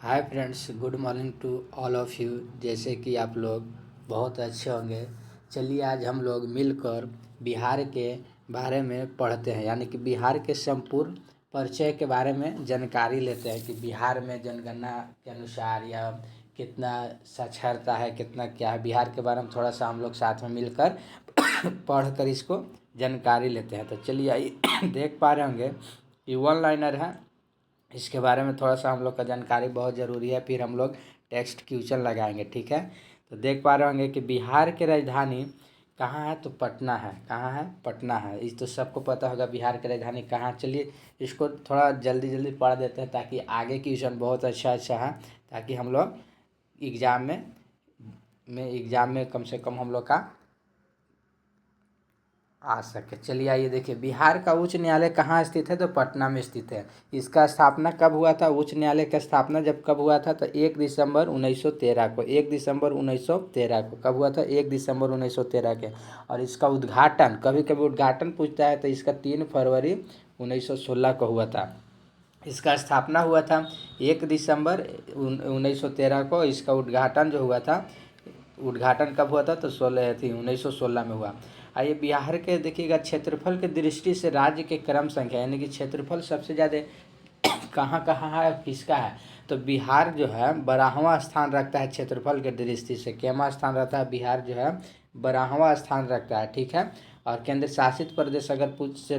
Hi friends, good morning to all of you. जैसे कि आप लोग बहुत अच्छे होंगे। चलिए आज हम लोग मिलकर बिहार के बारे में पढ़ते हैं, यानी कि बिहार के संपूर्ण परिचय के बारे में जानकारी लेते हैं कि बिहार में जनगणना के अनुसार या कितना साक्षरता है, कितना क्या है। बिहार के बारे में थोड़ा सा हम लोग साथ में मिलकर पढ़ कर इसको जानकारी लेते हैं। तो चलिए आइए देख पा रहे होंगे कि वन लाइनर है, इसके बारे में थोड़ा सा हम लोग का जानकारी बहुत ज़रूरी है। फिर हम लोग टेक्स्ट क्वेश्चन लगाएंगे, ठीक है। तो देख पा रहे होंगे कि बिहार की राजधानी कहाँ है, तो पटना है। कहाँ है? पटना है। इस तो सबको पता होगा बिहार की राजधानी कहाँ। चलिए इसको थोड़ा जल्दी जल्दी पढ़ देते हैं ताकि आगे क्वेश्चन बहुत अच्छा अच्छा है, ताकि हम लोग एग्ज़ाम में कम से कम हम लोग का आ सके। चलिए आइए देखिए, बिहार का उच्च न्यायालय कहाँ स्थित है, तो पटना में स्थित है। इसका स्थापना कब हुआ था? उच्च न्यायालय का स्थापना जब कब हुआ था, तो 1 दिसंबर 1913 को। 1 दिसंबर 1913 को कब हुआ था? 1 दिसंबर 1913 के। और इसका उद्घाटन, कभी कभी उद्घाटन पूछता है, तो इसका 3 फरवरी 1916 को हुआ था। इसका स्थापना हुआ था 1 दिसंबर 1913 को। इसका उद्घाटन जो हुआ था, उद्घाटन कब हुआ था, तो 1916 में हुआ। आइए बिहार के देखिएगा क्षेत्रफल के दृष्टि से राज्य के क्रम संख्या, यानी कि क्षेत्रफल सबसे ज़्यादा कहाँ कहाँ है, किसका है, तो बिहार जो है 12वां स्थान रखता है क्षेत्रफल के दृष्टि से। केमा स्थान रहता है? बिहार जो है 12वां स्थान रखता है, ठीक है। और केंद्र शासित प्रदेश अगर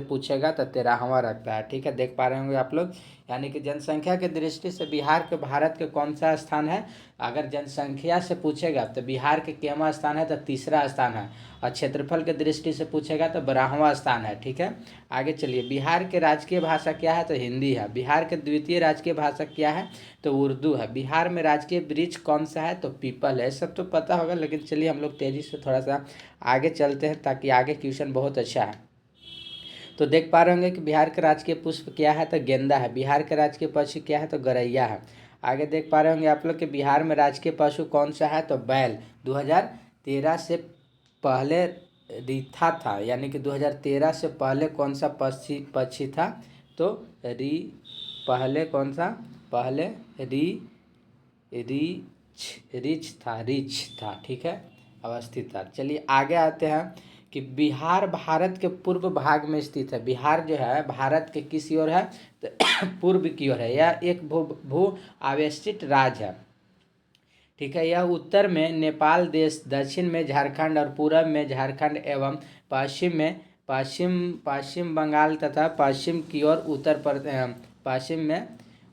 पूछेगा तो 13वां रखता है, ठीक है। देख पा रहे होंगे आप लोग, यानी कि जनसंख्या के दृष्टि से बिहार के भारत के कौन सा स्थान है। अगर जनसंख्या से पूछेगा तो बिहार के केमा स्थान है, तो तीसरा स्थान है। और क्षेत्रफल के दृष्टि से पूछेगा तो 12वां स्थान है, ठीक है। आगे चलिए, बिहार के राजकीय भाषा क्या है, तो हिंदी है। बिहार के द्वितीय राजकीय भाषा क्या है, तो उर्दू है। बिहार में राजकीय वृक्ष कौन सा है, तो पीपल है। सब तो पता होगा, लेकिन चलिए हम लोग तेज़ी से थोड़ा सा आगे चलते हैं ताकि आगे क्वेश्चन बहुत अच्छा है। तो देख पा रहे होंगे कि बिहार का राजकीय पुष्प क्या है, तो गेंदा है। बिहार का राजकीय पक्षी क्या है, तो गौरैया है। आगे देख पा रहे होंगे आप लोग कि बिहार में राजकीय पशु कौन सा है, तो बैल। 2013 से पहले रीथा था, यानी कि 2013 से पहले कौन सा पक्षी था, तो री पहले कौन सा, पहले री रिच था, ठीक है, अवस्थित था। चलिए आगे आते हैं कि बिहार भारत के पूर्व भाग में स्थित है। बिहार जो है भारत के किस ओर है, तो पूर्व की ओर है। यह एक भू आवेशित राज्य है, ठीक है। यह उत्तर में नेपाल देश, दक्षिण में झारखंड और पूरब में झारखंड एवं पश्चिम बंगाल तथा पश्चिम की ओर पश्चिम में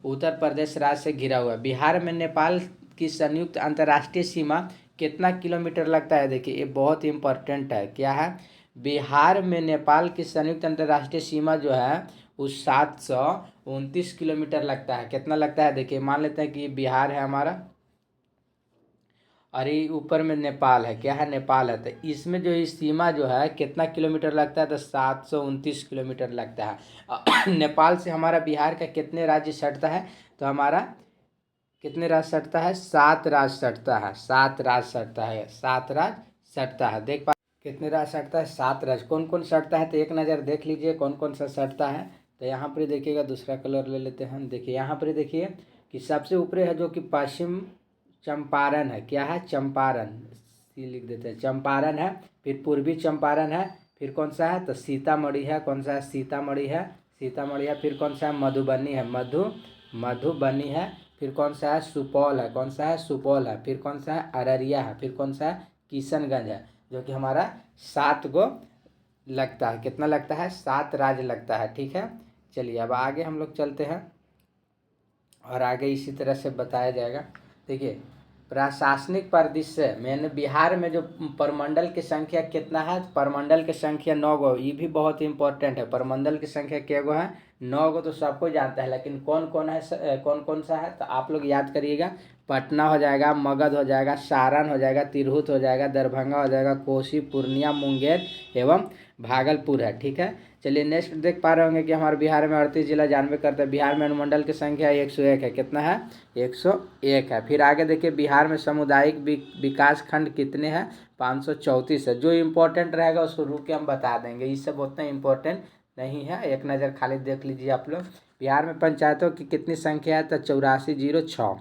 उत्तर प्रदेश राज्य से घिरा हुआ है। बिहार में नेपाल की संयुक्त अंतर्राष्ट्रीय सीमा कितना किलोमीटर लगता है? देखिए ये बहुत इंपॉर्टेंट है। क्या है? बिहार में नेपाल की संयुक्त अंतर्राष्ट्रीय सीमा जो है उस 729 किलोमीटर लगता है। कितना लगता है? देखिए मान लेते हैं कि बिहार है हमारा और ये ऊपर में नेपाल है। क्या है? नेपाल है। तो इसमें जो इस सीमा जो है कितना किलोमीटर लगता है, तो 729 किलोमीटर लगता है। नेपाल से हमारा बिहार का कितने राज्य सटता है, तो हमारा कितने राज्य सटता है? 7 राज्य सटता है। 7 राज्य सटता है। 7 राज्य सटता है। देख पा कितने राज्य सटता है? 7 राज्य। कौन कौन सटता है, तो एक नज़र देख लीजिए कौन कौन सा सटता है। तो यहाँ पर देखिएगा, दूसरा कलर ले लेते हैं। देखिए यहाँ पर देखिए कि सबसे ऊपरी है जो कि पश्चिम चंपारण है। क्या है? चंपारण, सी लिख देते हैं, चंपारण है। फिर पूर्वी चंपारण है। फिर कौन सा है, तो सीतामढ़ी है। कौन सा है? सीतामढ़ी है। सीतामढ़ी है। फिर कौन सा है? मधुबनी है। मधुबनी है। फिर कौन सा है? सुपौल है। कौन सा है? सुपौल है। फिर कौन सा है? अररिया है। फिर कौन सा है? किशनगंज है। जो कि हमारा 7 गो लगता है। कितना लगता है? 7 राज्य लगता है, ठीक है। चलिए अब आगे हम लोग चलते हैं और आगे इसी तरह से बताया जाएगा। देखिए प्रशासनिक परिदृश्य में बिहार में जो प्रमंडल की संख्या कितना है, प्रमंडल की संख्या 9 गो। ये भी बहुत इंपॉर्टेंट है। प्रमंडल की संख्या क्या गो है? 9 गो। तो सबको जानता है, लेकिन कौन कौन है, कौन कौन सा है, तो आप लोग याद करिएगा। पटना हो जाएगा, मगध हो जाएगा, सारण हो जाएगा, तिरहुत हो जाएगा, दरभंगा हो जाएगा, कोसी, पूर्णिया, मुंगेर एवं भागलपुर है, ठीक है। चलिए नेक्स्ट देख पा रहे होंगे कि हमारे बिहार में 38 जिला जानवे करते हैं। बिहार में अनुमंडल की संख्या 101 है। कितना है? 101 है। फिर आगे देखिए, बिहार में सामुदायिक विकास खंड कितने हैं? 534 है। जो इम्पोर्टेंट रहेगा उसको रुक के हम बता देंगे, ये सब उतना इम्पोर्टेंट नहीं है। एक नज़र खाली देख लीजिए आप लोग। बिहार में पंचायतों की कितनी संख्या है, तो 8406।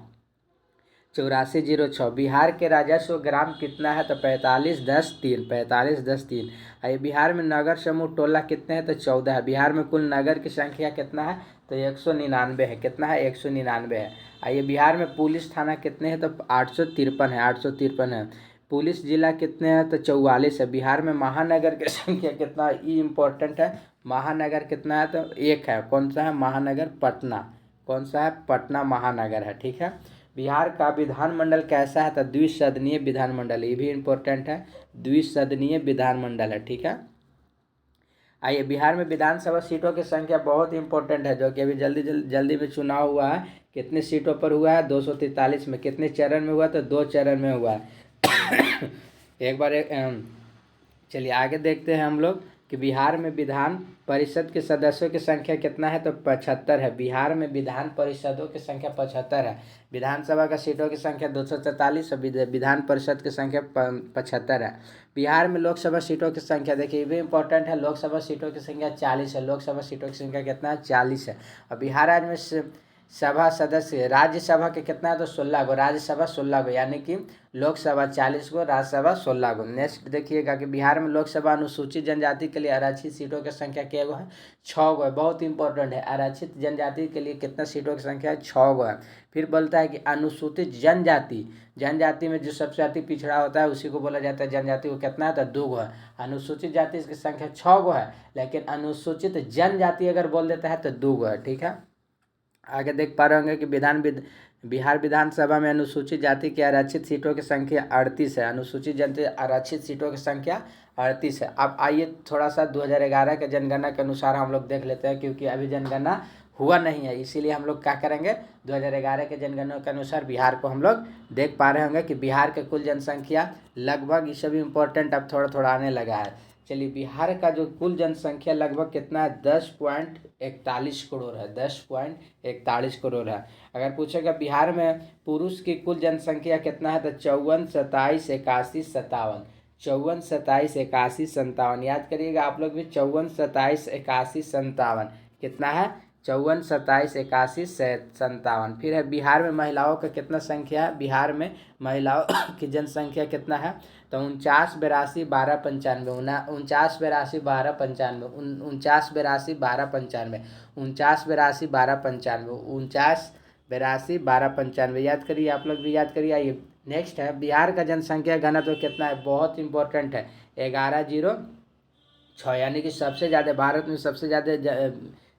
8406। बिहार के राजस्व ग्राम कितना है? तो 45,10,3। 45,10,3। आइए बिहार में नगर समूह टोला कितने हैं? तो 14 है। बिहार में कुल नगर की संख्या कितना है? तो 199 है। कितना है? 199 है। आइए बिहार में पुलिस थाना कितने हैं? तो 853 है। 853 है। पुलिस जिला कितने हैं? तो 44 है। बिहार में महानगर की संख्या कितना है? ये इम्पोर्टेंट है। महानगर कितना है? तो 1 है। कौन सा है? महानगर पटना। कौन सा है? पटना महानगर है। ठीक है। बिहार का विधानमंडल कैसा है? तो द्विसदनीय विधानमंडल। ये भी इम्पोर्टेंट है। द्विसदनीय विधानमंडल है। ठीक है। आइए बिहार में विधानसभा सीटों की संख्या बहुत इंपॉर्टेंट है, जो कि अभी जल्दी में चुनाव हुआ है। कितने सीटों पर हुआ है? 243 में। कितने चरण में हुआ? तो 2 चरण में हुआ है। एक बार चलिए आगे देखते हैं हम लोग कि बिहार में विधान परिषद के सदस्यों की संख्या कितना है? तो 75 है। बिहार में विधान परिषदों की संख्या 75 है। विधानसभा का सीटों की संख्या 243 और विधान परिषद की संख्या 75 है। बिहार में लोकसभा सीटों की संख्या देखिए, ये भी इंपॉर्टेंट है। लोकसभा सीटों की संख्या 40 है। लोकसभा सीटों की संख्या कितना है? 40 है। और बिहार राज्य में सभा सदस्य राज्यसभा के कितना है? तो 16 गो। राज्यसभा 16 गो, यानी कि लोकसभा 40 गो, राज्यसभा 16 गो। नेक्स्ट देखिएगा कि बिहार में लोकसभा अनुसूचित जनजाति के लिए आरक्षित सीटों की संख्या क्या गो है? 6 गो है। बहुत इंपॉर्टेंट है। आरक्षित जनजाति के लिए कितना सीटों की संख्या है? 6 गो है। फिर बोलता है कि अनुसूचित जनजाति, जनजाति में जो सबसे अति पिछड़ा होता है उसी को बोला जाता है जनजाति। को कितना है? तो 2 गो है। अनुसूचित जाति की संख्या 6 गो है, लेकिन अनुसूचित जनजाति अगर बोल देता है तो 2 गो है। ठीक है। आगे देख पा रहे होंगे कि बिहार विधानसभा में अनुसूचित जाति की आरक्षित सीटों की संख्या 38 है। अनुसूचित जाति आरक्षित सीटों की संख्या 38 है। अब आइए थोड़ा सा 2011 के जनगणना के अनुसार हम लोग देख लेते हैं, क्योंकि अभी जनगणना हुआ नहीं है, इसीलिए हम लोग क्या करेंगे, 2011 के जनगणना के अनुसार बिहार को हम लोग देख पा रहे होंगे कि बिहार के कुल जनसंख्या लगभग, ये सभी इंपॉर्टेंट अब थोड़ा थोड़ा आने लगा है। चलिए बिहार का जो कुल जनसंख्या लगभग कितना है? 10.41 करोड़ है। 10.41 करोड़ है। अगर पूछेगा बिहार में पुरुष की कुल जनसंख्या कितना है? तो 54, 27, 81, 57। 54, 27, 81, 57। याद करिएगा आप लोग भी, 54, 27, 81, 57 कितना है? 54, 27, 81, 57। फिर है बिहार में महिलाओं का कितना संख्या है? बिहार में महिलाओं की जनसंख्या कितना है? तो 49, 82, 12, 95। 49, 82, 12, 95। 49, 82, 12, 95। 49, 82, 12, 95। 49, 82, 12, 95। याद करिए, आप लोग भी याद करिए। आइए नेक्स्ट है, बिहार का जनसंख्या घनत्व कितना है? बहुत इंपॉर्टेंट है, 1106। यानी कि सबसे ज़्यादा भारत में सबसे ज़्यादा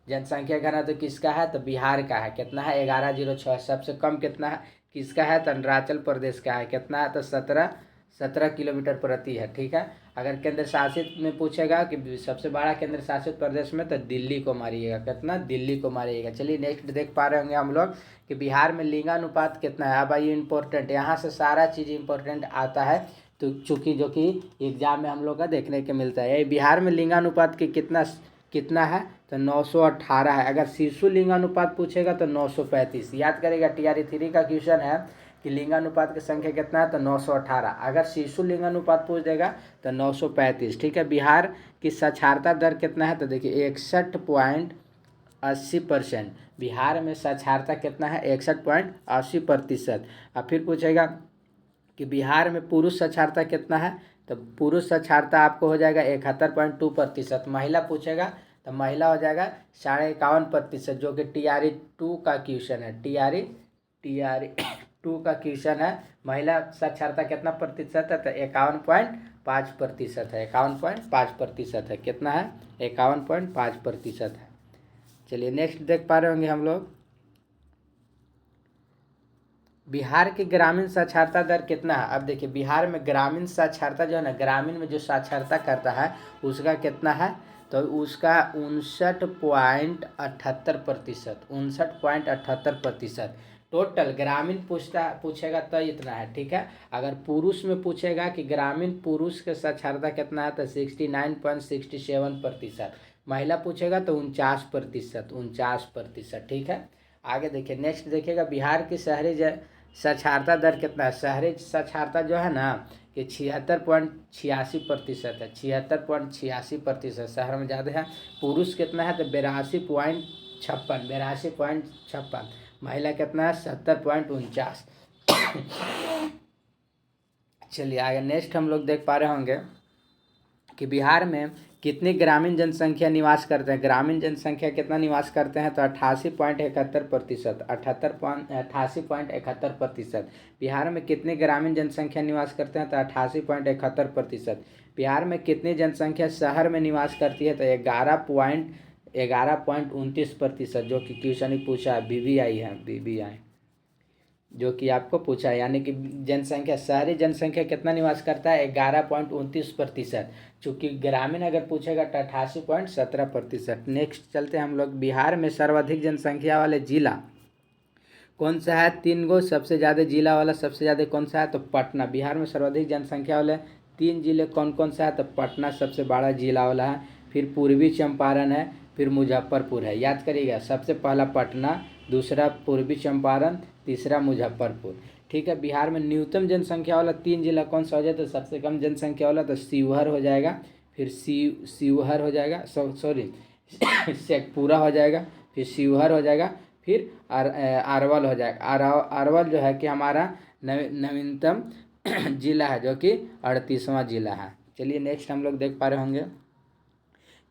जनसंख्या घनत्व किसका है? तो बिहार का है। कितना है? 1106। सबसे कम कितना है? किसका है? तो अरुणाचल प्रदेश का है। कितना है? तो 17 किलोमीटर प्रति है। ठीक है। अगर केंद्र शासित में पूछेगा कि सबसे बड़ा केंद्र शासित प्रदेश में, तो दिल्ली को मारिएगा। कितना? दिल्ली को मारिएगा। चलिए नेक्स्ट देख पा रहे होंगे हम लोग कि बिहार में लिंगानुपात कितना है। अब ये इंपॉर्टेंट, यहाँ से सारा चीज़ इंपॉर्टेंट आता है, तो चूँकि जो कि एग्जाम में हम लोग का देखने को मिलता है। बिहार में लिंगानुपात की कितना है? तो 918 है। अगर शिशु लिंगानुपात पूछेगा तो 935। याद करेगा, TRE 3 का क्वेश्चन है कि लिंगानुपात की संख्या कितना है? तो 918। अगर शिशु लिंगानुपात पूछ देगा तो 935। ठीक है। बिहार की साक्षरता दर कितना है? तो देखिए 61.80%। बिहार में साक्षरता कितना है? 61.80%। अब फिर पूछेगा कि बिहार में पुरुष साक्षरता कितना है? तो पुरुष साक्षरता आपको हो जाएगा 71.2%। महिला पूछेगा तो महिला हो जाएगा 51.5%, जो कि TRE 2 का क्वेश्चन है। TRE 2 का क्वेश्चन है। महिला साक्षरता कितना प्रतिशत है? तो 51.5% है। 51.5% है। कितना है? 51.5% है। चलिए नेक्स्ट देख पा रहे होंगे हम लोग, बिहार की ग्रामीण साक्षरता दर कितना है। अब देखिए बिहार में ग्रामीण साक्षरता जो है ना, ग्रामीण में जो साक्षरता करता है उसका कितना है? तो उसका 59.78%। 59.78%। टोटल ग्रामीण पूछेगा तो इतना है। ठीक है। अगर पुरुष में पूछेगा कि ग्रामीण पुरुष के साक्षरता कितना है, तो 69.67%। महिला पूछेगा तो 49%। 49%। ठीक है। आगे देखिए नेक्स्ट देखिएगा, बिहार की शहरी साक्षरता दर कितना है। शहरी साक्षरता जो है ना कि 76.86% है। 76.86% शहर में ज़्यादा है। पुरुष कितना है? तो 82.56। 82.56। महिला कितना है? 70.49। चलिए आगे नेक्स्ट हम लोग देख पा रहे होंगे कि बिहार में कितनी ग्रामीण जनसंख्या निवास करते हैं। ग्रामीण जनसंख्या कितना निवास करते हैं तो 88.71%, 88.71%। बिहार में कितनी ग्रामीण जनसंख्या निवास करते हैं तो 88.71%। बिहार में कितनी जनसंख्या शहर में निवास करती है तो 11.29%, जो कि क्वेश्चन ही पूछा है, BBI जो कि आपको पूछा है। यानी कि जनसंख्या, शहरी जनसंख्या कितना निवास करता है 11.29%, चूँकि ग्रामीण अगर पूछेगा तो 88.17%। नेक्स्ट चलते हैं हम लोग, बिहार में सर्वाधिक जनसंख्या वाले जिला कौन सा है। 3 गो सबसे ज़्यादा जिला वाला सबसे ज़्यादा कौन सा है तो पटना। बिहार में सर्वाधिक जनसंख्या वाले 3 जिले कौन कौन सा है तो पटना सबसे बड़ा जिला वाला है, फिर पूर्वी चंपारण है, फिर मुजफ्फरपुर है। याद करिएगा, सबसे पहला पटना, दूसरा पूर्वी चंपारण, तीसरा मुजफ्फरपुर। ठीक है। बिहार में न्यूनतम जनसंख्या वाला 3 जिला कौन सा हो जाए तो सबसे कम जनसंख्या वाला तो शिवहर हो जाएगा, फिर शिवहर हो जाएगा, सॉरी शेखपुरा हो जाएगा, फिर शिवहर हो जाएगा, फिर अरवल हो जाएगा। अरवल जो है कि हमारा नवीनतम जिला है, जो कि 38वां जिला है। चलिए नेक्स्ट हम लोग देख पा रहे होंगे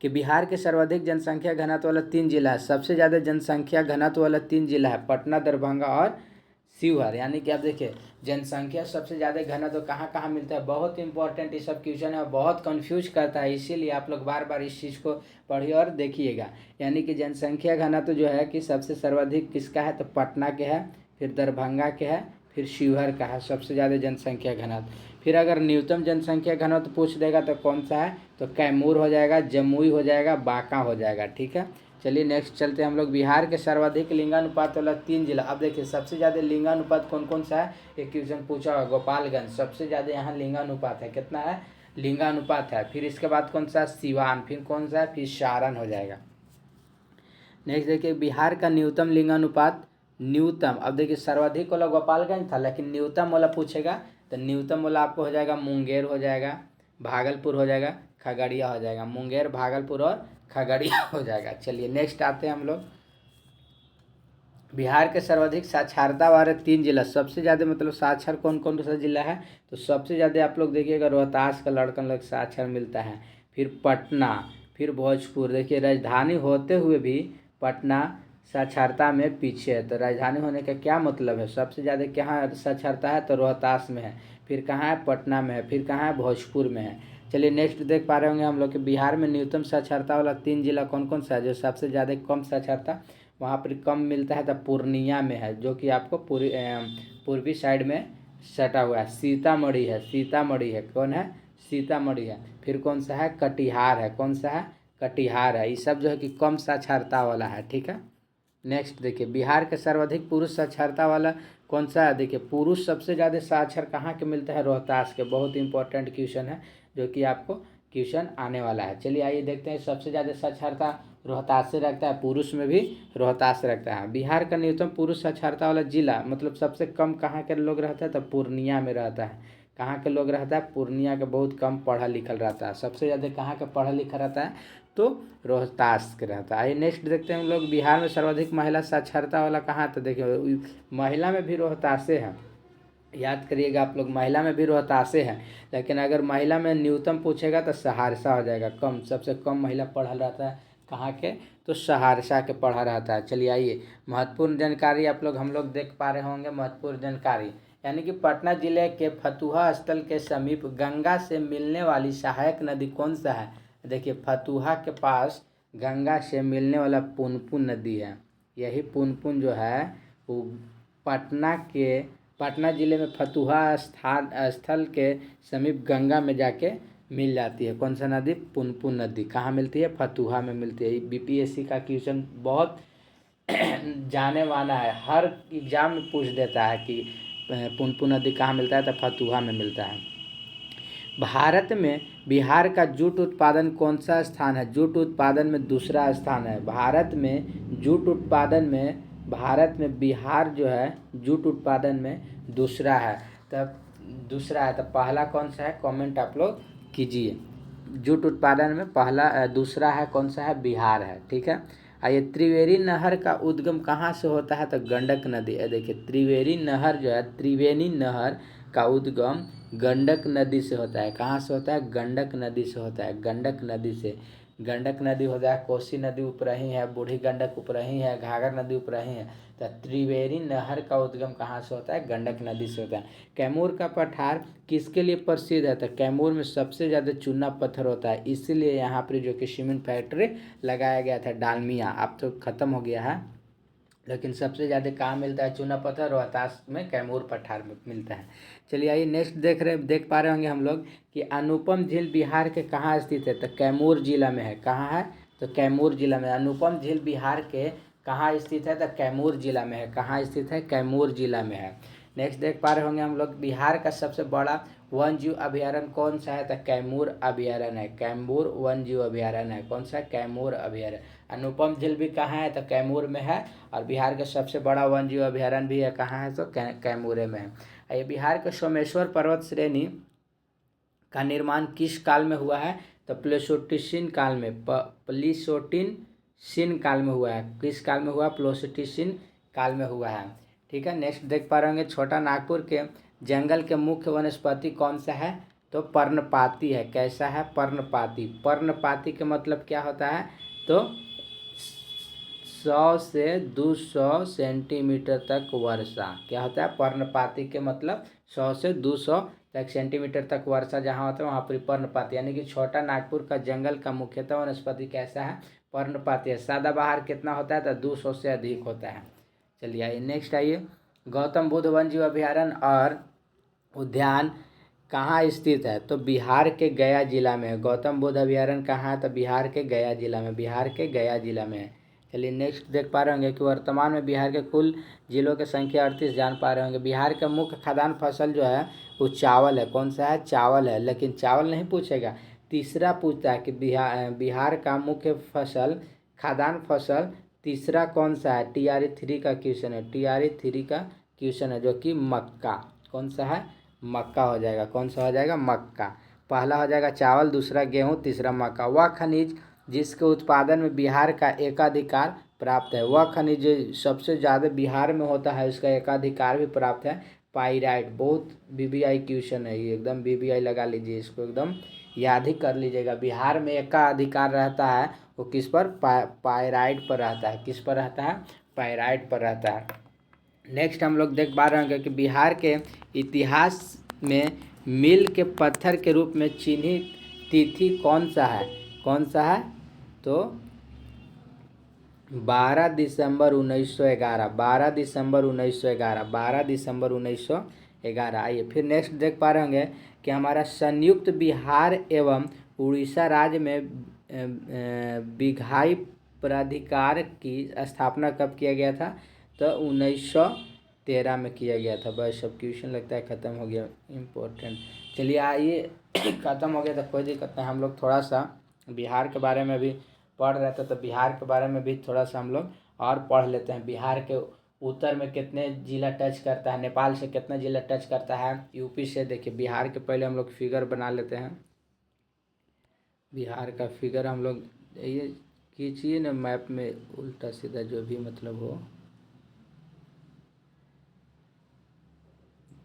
कि बिहार के सर्वाधिक जनसंख्या घनत्व वाला 3 जिला है। सबसे ज़्यादा जनसंख्या घनत्व वाला 3 जिला है पटना, दरभंगा और शिवहर। यानी कि आप देखिए जनसंख्या सबसे ज़्यादा घनत्व कहाँ कहाँ मिलता है। बहुत इंपॉर्टेंट ये सब क्वेश्चन है और बहुत कंफ्यूज करता है, इसीलिए आप लोग बार बार इस चीज़ को पढ़िए और देखिएगा। यानी कि जनसंख्या घनत्व जो है कि सबसे सर्वाधिक किसका है तो पटना के है, फिर दरभंगा के है, फिर शिवहर का है सबसे ज़्यादा जनसंख्या घनत्व। फिर अगर न्यूनतम जनसंख्या घनत्व पूछ देगा तो कौन सा है तो कैमूर हो जाएगा, जमुई हो जाएगा, बांका हो जाएगा। ठीक है। चलिए नेक्स्ट चलते हैं हम लोग, बिहार के सर्वाधिक लिंगानुपात वाला 3 जिला। अब देखिए सबसे ज़्यादा लिंगानुपात कौन कौन सा है, एक क्वेश्चन पूछा होगा, गोपालगंज सबसे ज़्यादा यहाँ लिंगानुपात है। कितना है लिंगानुपात है। फिर इसके बाद कौन सा सिवान, फिर कौन सा है, फिर सारण हो जाएगा। नेक्स्ट देखिए बिहार का न्यूनतम लिंगानुपात, न्यूनतम, अब देखिए सर्वाधिक वाला गोपालगंज था, लेकिन न्यूनतम वाला पूछेगा तो न्यूनतम वाला आपको हो जाएगा मुंगेर हो जाएगा, भागलपुर हो जाएगा, खगड़िया हो जाएगा। मुंगेर, भागलपुर और खगड़िया हो जाएगा। चलिए नेक्स्ट आते हैं हम लोग, बिहार के सर्वाधिक साक्षरता वाले 3 जिला। सबसे ज़्यादा मतलब साक्षर कौन कौन सा जिला है तो सबसे ज़्यादा आप लोग देखिएगा रोहतास का लड़कन लोग साक्षर मिलता है, फिर पटना, फिर भोजपुर। देखिए राजधानी होते हुए भी पटना साक्षरता में पीछे है, तो राजधानी होने का क्या मतलब है। सबसे ज़्यादा कहाँ साक्षरता है तो रोहतास में है, फिर कहाँ है पटना में है, फिर कहाँ है भोजपुर में है। चलिए नेक्स्ट देख पा रहे होंगे हम लोग कि बिहार में न्यूनतम साक्षरता वाला 3 जिला कौन कौन सा है। जो सबसे ज़्यादा कम साक्षरता वहाँ पर कम मिलता है तो पूर्णिया में है, जो कि आपको पूर्वी साइड में सटा हुआ है। सीतामढ़ी है, सीतामढ़ी है, कौन है सीतामढ़ी है। फिर कौन सा है कटिहार है, कौन सा है कटिहार है। ये सब जो है कि कम साक्षरता वाला है। ठीक है। नेक्स्ट देखिए बिहार के सर्वाधिक पुरुष साक्षरता वाला कौन सा है। देखिए पुरुष सबसे ज़्यादा साक्षर कहाँ के मिलता है, रोहतास के। बहुत इंपॉर्टेंट क्वेश्चन है जो कि आपको क्वेश्चन आने वाला है। चलिए आइए देखते हैं, सबसे ज़्यादा साक्षरता रोहतास से रखता है, पुरुष में भी रोहतास से रखता है। बिहार का न्यूनतम पुरुष साक्षरता वाला जिला मतलब सबसे कम कहाँ के लोग रहता है तो पूर्णिया में रहता है। कहाँ के लोग रहता है, पूर्णिया के बहुत कम पढ़ा लिखल रहता है। सबसे ज़्यादा कहाँ का पढ़ा लिखा रहता है तो रोहतास के रहता है। आइए नेक्स्ट देखते हैं हम लोग, बिहार में सर्वाधिक महिला साक्षरता वाला कहाँ, तो देखिए महिला में भी रोहतासे है। याद करिएगा आप लोग, महिला में भी रोहतासे है, लेकिन अगर महिला में न्यूनतम पूछेगा तो सहरसा हो जाएगा। कम, सबसे कम महिला पढ़ा रहता है कहाँ के तो सहरसा के पढ़ा रहता है। चलिए आइए महत्वपूर्ण जानकारी आप लोग हम लोग देख पा रहे होंगे। महत्वपूर्ण जानकारी यानी कि पटना जिले के फतुहा स्थल के समीप गंगा से मिलने वाली सहायक नदी कौन सा है। देखिए फतुहा के पास गंगा से मिलने वाला पुनपुन नदी है। यही पुनपुन जो है वो पटना जिले में फतुहा स्थल के समीप गंगा में जाके मिल जाती है। कौन सा नदी, पुनपुन नदी। कहाँ मिलती है, फतुहा में मिलती है। बीपीएससी का क्वेश्चन बहुत जाने माना है, हर एग्जाम में पूछ देता है कि पुनपुन नदी कहाँ मिलता है तो फतुहा में मिलता है। भारत में बिहार का जूट उत्पादन कौन सा स्थान है। जूट उत्पादन में दूसरा स्थान है। भारत में जूट उत्पादन में बिहार जो है जूट उत्पादन में दूसरा है। तब दूसरा है तो पहला कौन सा है, कमेंट आप लोग कीजिए। जूट उत्पादन में पहला दूसरा है कौन सा है, बिहार है। ठीक है। आइए, त्रिवेणी नहर का उद्गम कहाँ से होता है? तो गंडक नदी है। देखिए, त्रिवेणी नहर जो है, त्रिवेणी नहर का उद्गम गंडक नदी से होता है। कहाँ से होता है? गंडक नदी से होता है। गंडक नदी से। गंडक नदी हो जाए, कोसी नदी ऊपरही है, बूढ़ी गंडक ऊपरही है, घाघर नदी ऊपरही है। तो त्रिवेणी नहर का उद्गम कहाँ से होता है? गंडक नदी से होता है। कैमूर का पठार किसके लिए प्रसिद्ध है? तो कैमूर में सबसे ज़्यादा चूना पत्थर होता है, इसीलिए यहाँ पर जो कि सीमेंट फैक्ट्री लगाया गया था। डालमिया अब तो ख़त्म हो गया है, लेकिन सबसे ज़्यादा कहाँ मिलता है? चूना पत्थर रोहतास में, कैमूर पठार में मिलता है। चलिए आइए नेक्स्ट देख पा रहे होंगे हम लोग कि अनुपम झील बिहार के कहाँ स्थित है? तो कैमूर जिला में है। कहाँ है? तो कैमूर जिला में। अनुपम झील बिहार के कहाँ स्थित है? तो कैमूर जिला में है। कहाँ स्थित है? कैमूर जिला में है। नेक्स्ट देख पा रहे होंगे हम लोग, बिहार का सबसे बड़ा वन जीव अभयारण्य कौन सा है? तो कैमूर अभयारण्य है। कैमूर वन जीव अभयारण्य है। कौन सा? कैमूर अभयारण्य। अनुपम झील भी कहाँ है? तो कैमूर में है। और बिहार का सबसे बड़ा वन जीव अभयारण्य भी है। कहाँ है? तो कैमूर में है। ये बिहार के सोमेश्वर पर्वत श्रेणी का निर्माण किस काल में हुआ है? तो प्लेस्टोसीन काल में। प्लीस्टोसीन काल में हुआ है। किस काल में हुआ? प्लेस्टोसीन काल में हुआ है। ठीक है। नेक्स्ट देख पा रहे होंगे, छोटा नागपुर के जंगल के मुख्य वनस्पति कौन सा है? तो पर्णपाती है। कैसा है? पर्णपाती। पर्णपाती का मतलब क्या होता है? तो 100 से 200 सेंटीमीटर तक वर्षा। क्या होता है? पर्णपाती के मतलब 100 से 200 तक सेंटीमीटर तक वर्षा जहाँ होता है वहाँ पर पर्णपाती। यानी कि छोटा नागपुर का जंगल का मुख्यतः वनस्पति कैसा है? पर्णपाती है। सदाबहार कितना होता है? तो 200 से अधिक होता है। चलिए आइए नेक्स्ट आइए, गौतम बुद्ध वन जीव अभयारण्य और उद्यान कहाँ स्थित है? तो बिहार के गया जिला में है। गौतम बुद्ध अभयारण्य कहाँ है? तो बिहार के गया जिला में। बिहार के गया जिला में है। चलिए नेक्स्ट देख पा रहे होंगे कि वर्तमान में बिहार के कुल जिलों की संख्या 38 जान पा रहे होंगे। बिहार का मुख्य खाद्यान्न फसल जो है वो चावल है। कौन सा है? चावल है। लेकिन चावल नहीं पूछेगा, तीसरा पूछता है कि बिहार का मुख्य फसल, खाद्यान्न फसल तीसरा कौन सा है? TRE 3 का क्वेश्चन है। TRE 3 का क्वेश्चन है, जो कि मक्का। कौन सा है? मक्का हो जाएगा। कौन सा हो जाएगा? मक्का। पहला हो जाएगा चावल, दूसरा गेहूँ, तीसरा मक्का। वह खनिज जिसके उत्पादन में बिहार का एकाधिकार प्राप्त है। वह खनिज जो सबसे ज़्यादा बिहार में होता है, उसका एकाधिकार भी प्राप्त है। पाइराइट। बहुत BBI क्वेश्चन है ये, एकदम BBI लगा लीजिए इसको, एकदम याद ही कर लीजिएगा। बिहार में एकाधिकार रहता है, वो किस पर? पाइराइट पर रहता है। किस पर रहता है? पाइराइट पर रहता है। नेक्स्ट हम लोग देख पा रहे हैं कि बिहार के इतिहास में मील के पत्थर के रूप में चिन्हित तिथि कौन सा है? कौन सा है? तो 12 दिसंबर 1911। 12 दिसंबर 1911। 12 दिसंबर 1911। आइए फिर नेक्स्ट देख पा रहे होंगे कि हमारा संयुक्त बिहार एवं उड़ीसा राज्य में विधायी प्राधिकार की स्थापना कब किया गया था? तो 1913 में किया गया था। बस सब क्वेश्चन लगता है ख़त्म हो गया इम्पोर्टेंट। चलिए आइए ख़त्म हो गया तो कोई दिक्कत नहीं, हम लोग थोड़ा सा बिहार के बारे में भी पढ़ रहे थे, तो बिहार के बारे में भी थोड़ा सा हम लोग और पढ़ लेते हैं। बिहार के उत्तर में कितने जिला टच करता है? नेपाल से कितना जिला टच करता है? यूपी से। देखिए बिहार के पहले हम लोग फिगर बना लेते हैं। बिहार का फिगर हम लोग ये खींचिए ना मैप में, उल्टा सीधा जो भी मतलब हो।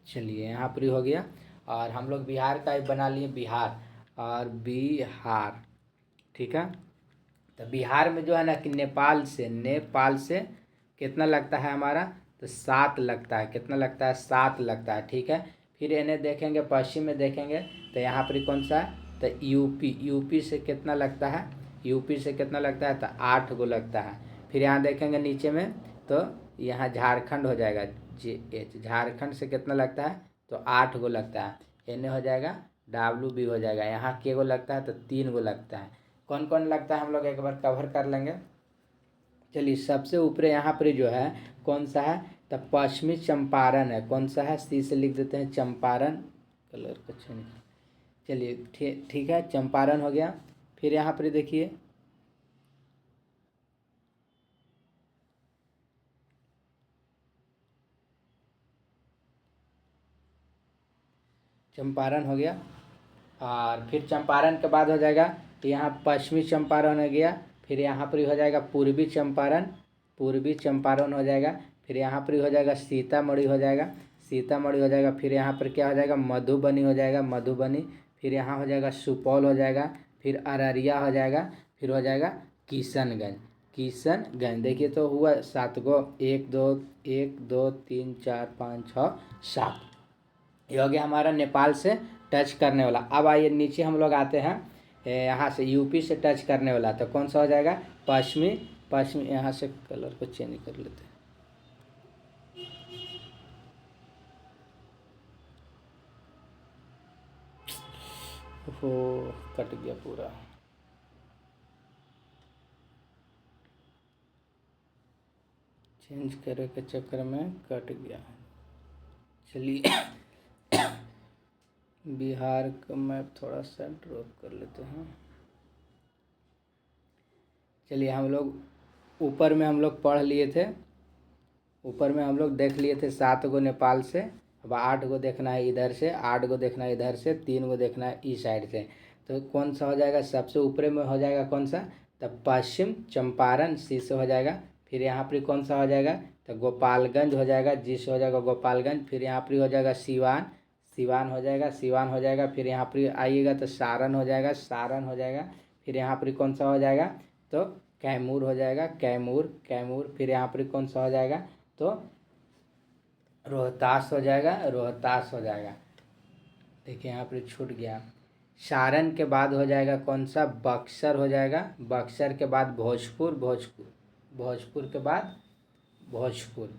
चलिए यहाँ पर हो गया, और हम लोग बिहार का ही बना लिए, बिहार और बिहार। ठीक है। तो बिहार में जो है ना कि नेपाल से कितना लगता है हमारा? तो 7 लगता है। कितना लगता है? 7 लगता है। ठीक है। फिर इन्हें देखेंगे पश्चिम में देखेंगे तो यहाँ पर कौन सा है? तो यूपी से कितना लगता है? यूपी से कितना लगता है? तो 8 गो लगता है। फिर यहाँ देखेंगे नीचे में तो यहाँ झारखंड हो जाएगा। झारखंड से कितना लगता है? तो 8 गो लगता है। इन्हें हो जाएगा WB हो जाएगा। यहाँ के गो लगता है? तो 3 गो लगता है। कौन कौन लगता है हम लोग एक बार कवर कर लेंगे। चलिए सबसे ऊपर यहाँ पर जो है कौन सा है? तो पश्चिमी चंपारण है। कौन सा है? C से लिख देते हैं चंपारण। कलर अच्छा नहीं। चलिए ठीक है, चंपारण हो गया। फिर यहाँ पर देखिए चंपारण हो गया। और फिर चंपारण के बाद हो जाएगा तो यहाँ पश्चिमी चंपारण हो गया। फिर यहाँ पर हो जाएगा पूर्वी चंपारण, पूर्वी चंपारण हो जाएगा। फिर यहाँ पर हो जाएगा सीतामढ़ी हो जाएगा, सीतामढ़ी हो जाएगा। फिर यहाँ पर क्या हो जाएगा, मधुबनी हो जाएगा, मधुबनी। फिर यहाँ हो जाएगा सुपौल हो जाएगा। फिर अररिया हो जाएगा। फिर हो जाएगा किशनगंज, किशनगंज। देखिए तो हुआ 7 गो, 1 2 1 2 3 4 5 6 7। ये हो गया हमारा नेपाल से टच करने वाला। अब आइए नीचे हम लोग आते हैं, यहाँ से यूपी से टच करने वाला, तो कौन सा हो जाएगा, पश्चिमी, पश्चिमी। यहाँ से कलर को चेंज कर लेते हैं। हो कट गया पूरा। चेंज करे के चक्कर में कट गया। चलिए बिहार का मैप थोड़ा सा ड्रॉप कर लेते हैं। चलिए हम लोग ऊपर में हम लोग पढ़ लिए थे, ऊपर में हम लोग देख लिए थे 7 गो नेपाल से। अब 8 गो देखना है इधर से, 8 गो देखना है इधर से, 3 गो देखना है इस साइड से। तो कौन सा हो जाएगा, सबसे ऊपर में हो जाएगा कौन सा, तब पश्चिम चंपारण, सी से हो जाएगा। फिर यहाँ पर कौन सा हो जाएगा, तो गोपालगंज हो जाएगा, जी से हो जाएगा गोपालगंज। फिर यहाँ पर हो जाएगा सिवान, सिवान हो जाएगा, सिवान हो जाएगा। फिर यहाँ पर आइएगा तो सारण हो जाएगा, सारण हो जाएगा। फिर यहाँ पर कौन सा हो जाएगा, तो कैमूर हो जाएगा, कैमूर, कैमूर। फिर यहाँ पर कौन सा हो जाएगा, तो रोहतास हो जाएगा, रोहतास हो जाएगा। देखिए यहाँ पर छूट गया। सारण के बाद हो जाएगा कौन सा, बक्सर हो जाएगा, बक्सर के बाद भोजपुर, भोजपुर, भोजपुर के बाद भोजपुर,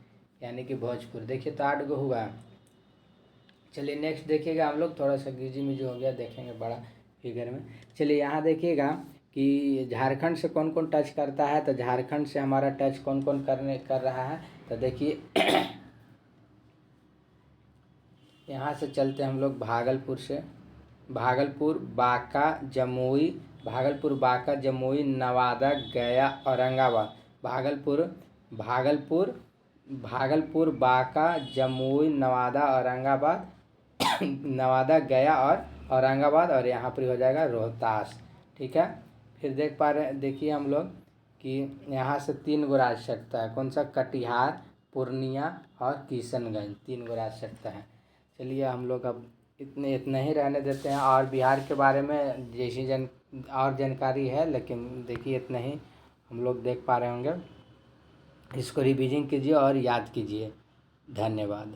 यानी कि भोजपुर। देखिए तो 8 गो हुआ। चलिए नेक्स्ट देखिएगा, हम लोग थोड़ा सा गिजी मिजी हो गया, देखेंगे बड़ा फिगर में। चलिए यहाँ देखिएगा कि झारखंड से कौन कौन टच करता है, तो झारखंड से हमारा टच कौन कौन कर रहा है, तो देखिए यहाँ से चलते हैं हम लोग भागलपुर से, भागलपुर, बांका, जमुई, भागलपुर, बांका, जमुई, नवादा, गया, औरंगाबाद। भागलपुर, भागलपुर, भागलपुर, बांका, जमुई, नवादा, औरंगाबाद नवादा, गया और औरंगाबाद। और यहाँ पर हो जाएगा रोहतास। ठीक है। फिर देख पा रहे, देखिए हम लोग कि यहाँ से 3 गो राज्य सकता है, कौन सा, कटिहार, पूर्णिया और किशनगंज, 3 गो राज्य सकता है। चलिए हम लोग अब इतना ही रहने देते हैं। और बिहार के बारे में जैसी और जानकारी है, लेकिन देखिए इतना ही हम लोग देख पा रहे होंगे। इसको रिवीजन कीजिए और याद कीजिए। धन्यवाद।